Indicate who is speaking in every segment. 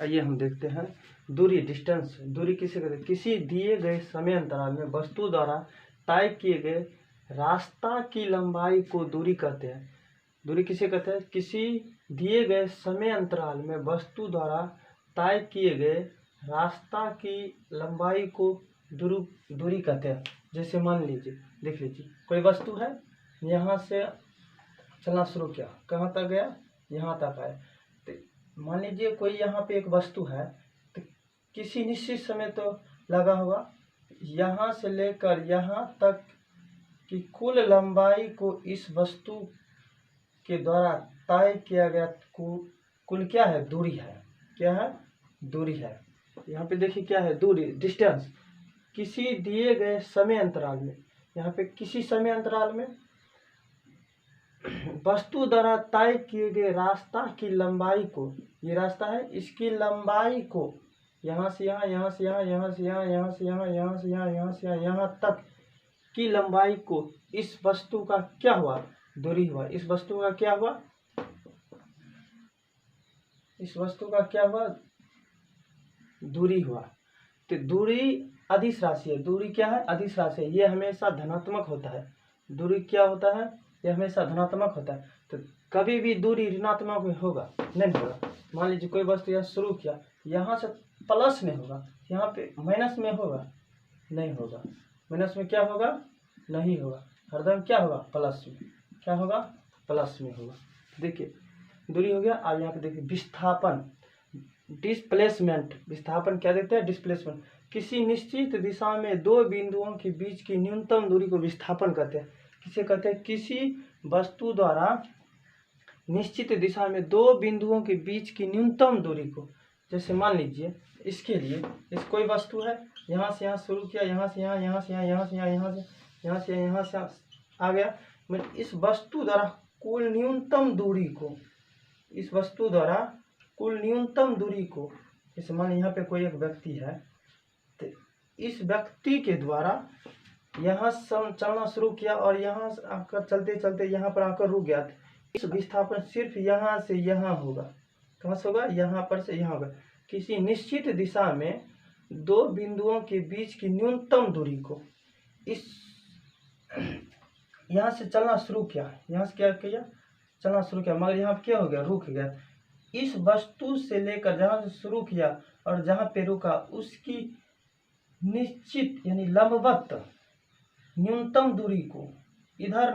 Speaker 1: आइए हम देखते हैं दूरी, डिस्टेंस। दूरी किसे कहते हैं? किसी दिए गए समय अंतराल में वस्तु द्वारा तय किए गए रास्ता की लंबाई को दूरी कहते हैं। दूरी किसे कहते हैं? किसी दिए गए समय अंतराल में वस्तु द्वारा तय किए गए रास्ता की लंबाई को दूरी कहते हैं। जैसे मान लीजिए, देख लीजिए, कोई वस्तु है, यहाँ से चलना शुरू किया, कहाँ तक गया? यहाँ तक आया। तो मान लीजिए कोई यहाँ पे एक वस्तु है, तो किसी निश्चित समय तो लगा होगा, यहाँ से लेकर यहाँ तक की कुल लंबाई को इस वस्तु के द्वारा तय किया गया कुल क्या है? दूरी है। क्या है? दूरी है। यहाँ पे देखिए क्या है? दूरी, डिस्टेंस। किसी दिए गए समय अंतराल में, यहाँ पे किसी समय अंतराल में वस्तु द्वारा तय किए गए रास्ता की लंबाई को, ये रास्ता है, इसकी लंबाई को यहाँ से यहाँ, यहाँ से यहाँ, यहाँ से यहाँ, यहाँ से यहाँ, यहाँ से यहाँ, यहाँ से यहाँ, यहाँ तक की लंबाई को इस वस्तु का क्या हुआ? दूरी हुआ। इस वस्तु का क्या हुआ? इस वस्तु का क्या हुआ? दूरी हुआ। तो दूरी अदिश राशि है। दूरी क्या है? अदिश राशि है। ये हमेशा धनात्मक होता है। दूरी क्या होता है? ये हमेशा धनात्मक होता है। तो कभी भी दूरी ऋणात्मक में होगा नहीं होगा। मान लीजिए कोई वस्तु यहाँ शुरू किया, यहाँ से प्लस में होगा, यहाँ पे माइनस में होगा नहीं होगा। माइनस में क्या होगा? नहीं होगा। हरदम क्या होगा? प्लस में। क्या होगा? प्लस में होगा। देखिए दूरी हो गया। अब यहाँ पे देखिए विस्थापन, डिस्प्लेसमेंट। विस्थापन क्या देते हैं? डिस्प्लेसमेंट। किसी निश्चित दिशा में दो बिंदुओं के बीच की न्यूनतम दूरी को विस्थापन कहते हैं। किसे कहते हैं? किसी वस्तु द्वारा निश्चित दिशा में दो बिंदुओं के बीच की न्यूनतम दूरी को, जैसे मान लीजिए इसके लिए, इस कोई वस्तु है, यहाँ से यहाँ शुरू किया, यहाँ से यहाँ, यहाँ से यहाँ, यहाँ से यहाँ, यहाँ से यहाँ से यहाँ से आ गया। मैं इस वस्तु द्वारा कुल न्यूनतम दूरी को, इस वस्तु द्वारा कुल न्यूनतम दूरी को, जैसे मान यहाँ पे कोई एक व्यक्ति है, तो इस व्यक्ति के द्वारा यहाँ चलना शुरू किया और यहाँ से आकर चलते चलते यहाँ पर आकर रुक गया। इस विस्थापन सिर्फ यहाँ से यहाँ होगा। कहाँ से होगा? यहाँ पर से यहाँ होगा। किसी निश्चित दिशा में दो बिंदुओं के बीच की न्यूनतम दूरी को, इस यहाँ से चलना शुरू किया, यहाँ से क्या किया? चलना शुरू किया, मगर यहाँ क्या हो गया? रुक गया। इस वस्तु से लेकर जहाँ से शुरू किया और जहाँ पे रुका, उसकी निश्चित यानी लंबवत न्यूनतम दूरी को, इधर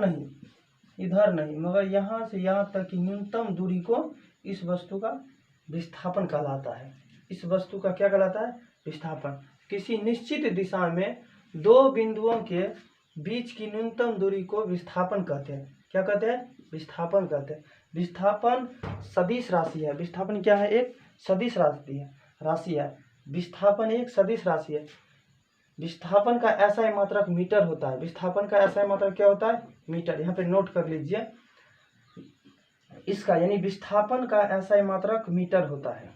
Speaker 1: नहीं मगर यहाँ से यहाँ तक की न्यूनतम दूरी को इस वस्तु का विस्थापन कहलाता है। इस वस्तु का क्या कहलाता है? विस्थापन। किसी निश्चित दिशा में दो बिंदुओं के बीच की न्यूनतम दूरी को विस्थापन कहते हैं। क्या कहते हैं? विस्थापन कहते हैं। विस्थापन सदिश राशि है। विस्थापन क्या है? एक सदिश राशि है। विस्थापन एक सदिश राशि है। विस्थापन का SI मात्रक मीटर होता है। विस्थापन का SI मात्रक क्या होता है? मीटर। यहाँ पे नोट कर लीजिए इसका, यानी विस्थापन का SI मात्रक मीटर होता है।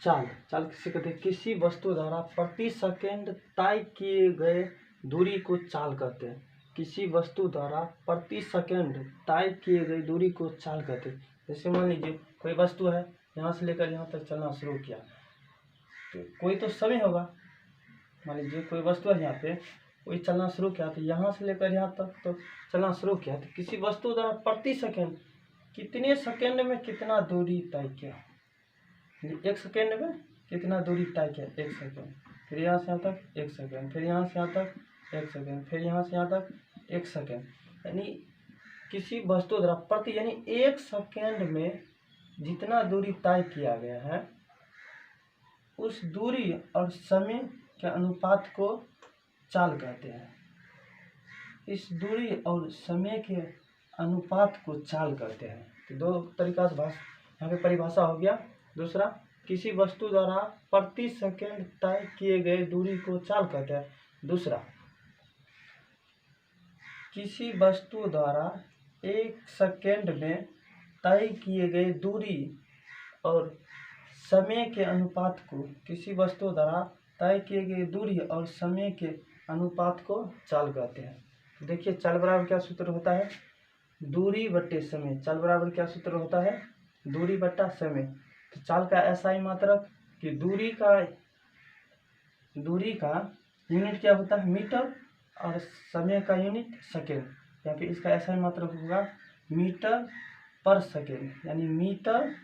Speaker 1: चाल किसे कहते हैं? किसी वस्तु द्वारा प्रति सेकंड तय किए गए दूरी को चाल कहते हैं। किसी वस्तु द्वारा प्रति सेकंड तय किए गई दूरी को चाल कहते हैं। जैसे मान लीजिए कोई वस्तु है, यहाँ से लेकर यहाँ तक चलना शुरू किया, तो कोई तो समय होगा। मान लीजिए कोई वस्तु है, यहाँ पे कोई चलना शुरू किया, तो यहाँ से लेकर यहाँ तक तो चलना शुरू किया, तो किसी वस्तु द्वारा प्रति सेकंड कितने सेकंड में कितना दूरी तय किया, एक सेकंड में कितना दूरी तय किया, एक सेकंड, फिर यहाँ से यहाँ तक एक सेकंड, फिर यहाँ से यहाँ तक एक सेकंड, फिर यहाँ से यहाँ तक एक सेकंड। यानी किसी वस्तु द्वारा प्रति, यानी एक सेकंड में जितना दूरी तय किया गया है, उस दूरी और समय के अनुपात को चाल कहते हैं। इस दूरी और समय के अनुपात को चाल कहते हैं। तो दो तरीका से यहाँ पे परिभाषा हो गया। दूसरा, किसी वस्तु द्वारा प्रति सेकंड तय किए गए दूरी को चाल कहते हैं। दूसरा, किसी वस्तु द्वारा एक सेकंड में तय किए गए दूरी और समय के अनुपात को, किसी वस्तु द्वारा तय किए गए दूरी और समय के अनुपात को चाल कहते हैं। देखिए चाल बराबर क्या सूत्र होता है? दूरी बट्टे समय। चाल बराबर क्या सूत्र होता है? दूरी बट्टा समय। तो चाल का एसआई मात्रक कि दूरी का यूनिट क्या होता है मीटर और समय का यूनिट सेकेंड। यहाँ पे इसका एसआई मात्रक होगा मीटर पर सेकेंड, यानी मीटर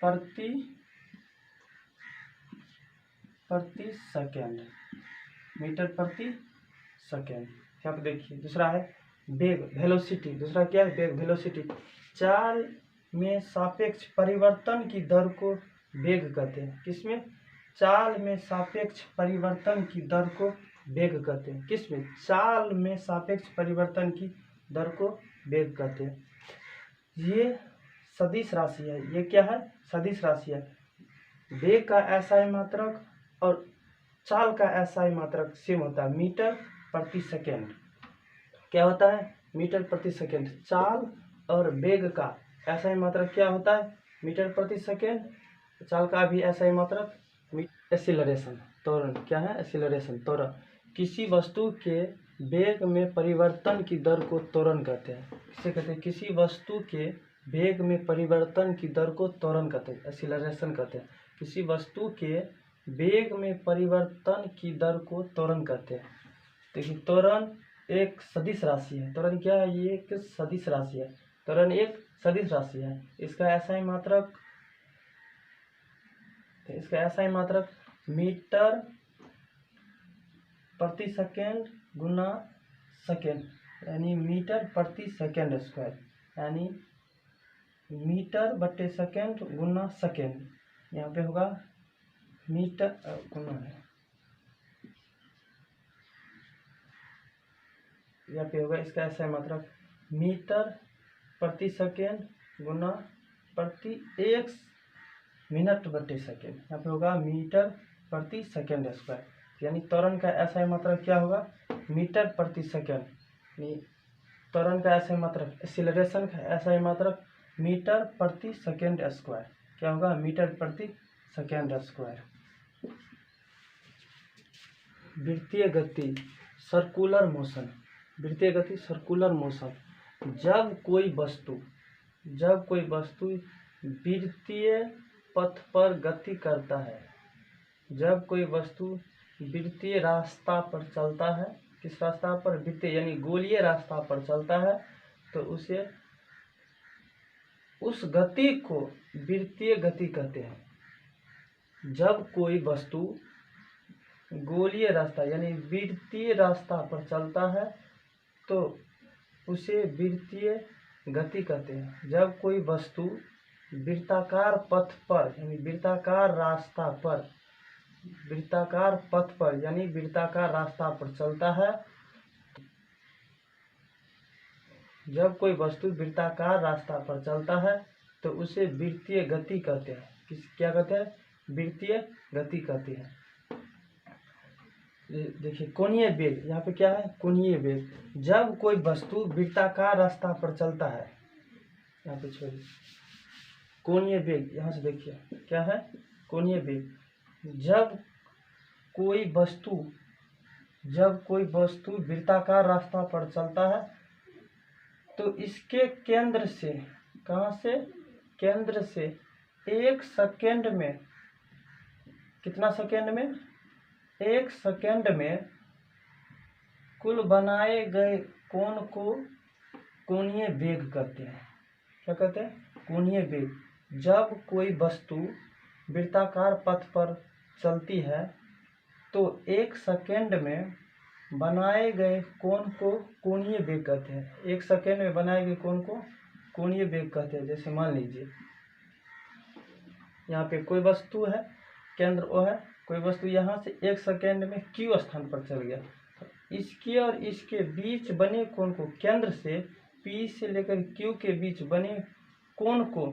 Speaker 1: प्रति सेकेंड, मीटर प्रति सेकेंड। यहाँ पे देखिए दूसरा है वेग वेलोसिटी। दूसरा क्या है वेग वेलोसिटी। चाल में सापेक्ष परिवर्तन की दर को वेग कहते हैं। किसमें? चाल में सापेक्ष परिवर्तन की दर को वेग कहते हैं। किसमें? चाल में सापेक्ष परिवर्तन की दर को वेग कहते हैं। ये सदिश राशि है। ये क्या है? सदिश राशि है। वेग का एसआई मात्रक और चाल का एसआई मात्रक सेम होता है, मीटर प्रति सेकेंड। क्या होता है? मीटर प्रति सेकेंड। चाल और वेग का एसआई मात्रक क्या होता है? मीटर प्रति सेकेंड। चाल का भी एसआई मात्रक एक्सीलरेशन, त्वरण। क्या है? एक्सीलरेशन, त्वरण। किसी वस्तु के वेग में परिवर्तन की दर को त्वरण कहते हैं। किसे कहते हैं? किसी वस्तु के वेग में परिवर्तन की दर को त्वरण कहते हैं, एक्सीलरेशन कहते हैं। किसी वस्तु के वेग में परिवर्तन की दर को त्वरण कहते हैं। देखिए त्वरण एक सदिश राशि है। त्वरण क्या है? ये एक सदिश राशि है। त्वरण एक सदिश राशि है। इसका एसआई मात्रक मीटर प्रति सेकेंड गुना सेकेंड, यानी मीटर प्रति सेकेंड स्क्वायर, यानी मीटर बटे सेकेंड गुना सेकेंड। यहाँ पे होगा मीटर गुना है, यहाँ पे होगा इसका ऐसा मात्रक मीटर प्रति सेकेंड गुना प्रति एक मिनट बटे सेकेंड। यहाँ पे होगा मीटर प्रति सेकेंड स्क्वायर, यानी त्वरण का ऐसा मात्रक क्या होगा? मीटर प्रति सेकेंड। त्वरण का ऐसा मात्रक, एक्सीलरेशन का ऐसा मात्रक मीटर प्रति सेकेंड स्क्वायर। क्या होगा? मीटर प्रति सेकेंड स्क्वायर। वृत्तीय गति सर्कुलर मोशन। वृत्तीय गति सर्कुलर मोशन। जब कोई वस्तु वृत्तीय पथ पर गति करता है, जब कोई वस्तु वृत्तीय रास्ता पर चलता है, किस रास्ता पर? वृत्तीय यानी गोलीय रास्ता पर चलता है, तो उसे उस गति को वृत्तीय गति कहते हैं। जब कोई वस्तु गोलीय रास्ता यानी वृत्तीय रास्ता पर चलता है तो उसे वृत्तीय गति कहते हैं। जब कोई वस्तु वृत्ताकार पथ पर यानी वृत्ताकार पथ पर यानी वृत्ताकार रास्ता पर चलता है, जब कोई वस्तु वृत्ताकार रास्ता पर चलता है तो उसे वृत्तीय गति कहते हैं। क्या कहते हैं? वृत्तीय गति कहते हैं। देखिए कोणीय वेग, यहाँ पे क्या है? कोणीय वेग। जब कोई वस्तु वृत्ताकार रास्ता पर चलता है, यहाँ पे छोड़िए, कोणीय वेग यहाँ से देखिए क्या है? कोणीय वेग। जब कोई वस्तु वृत्ताकार रास्ता पर चलता है तो इसके केंद्र से, कहाँ से? केंद्र से एक सेकेंड में, कितना सेकेंड में? एक सेकेंड में कुल बनाए गए कोण को कोणीय वेग कहते हैं। क्या कहते हैं? कोणीय वेग। जब कोई वस्तु वृत्ताकार पथ पर चलती है तो एक सेकेंड में बनाए गए कोण को कोणीय वेग कहते हैं। एक सेकेंड में बनाए गए कोण को कोणीय वेग कहते हैं। जैसे मान लीजिए यहाँ पे कोई वस्तु है, केंद्र O है, कोई वस्तु यहाँ से एक सेकेंड में Q स्थान पर चल गया, इसके और इसके बीच बने कोण को, केंद्र से P से लेकर Q के बीच बने कोण को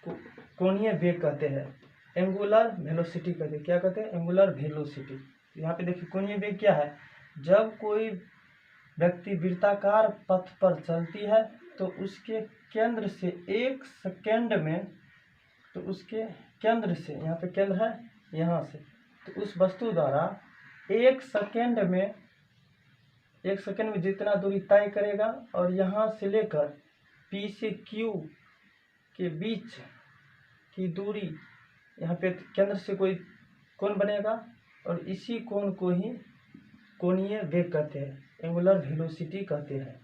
Speaker 1: कोणीय वेग कहते हैं। एंगुलर वेलोसिटी कहते हैं। क्या कहते हैं? Angular velocity. यहाँ पे देखिए कोणीय वेग क्या है? जब कोई व्यक्ति वृत्ताकार पथ पर चलती है तो उसके केंद्र से एक सेकेंड में, तो उसके केंद्र से, यहाँ पे केंद्र है, यहाँ से, तो उस वस्तु द्वारा एक सेकेंड में जितना दूरी तय करेगा और यहाँ से लेकर P से Q के बीच की दूरी, यहाँ पे केंद्र से कोई कोण बनेगा और इसी कोण को ही कोणीय वेग कहते हैं, एंगुलर वेलोसिटी कहते हैं।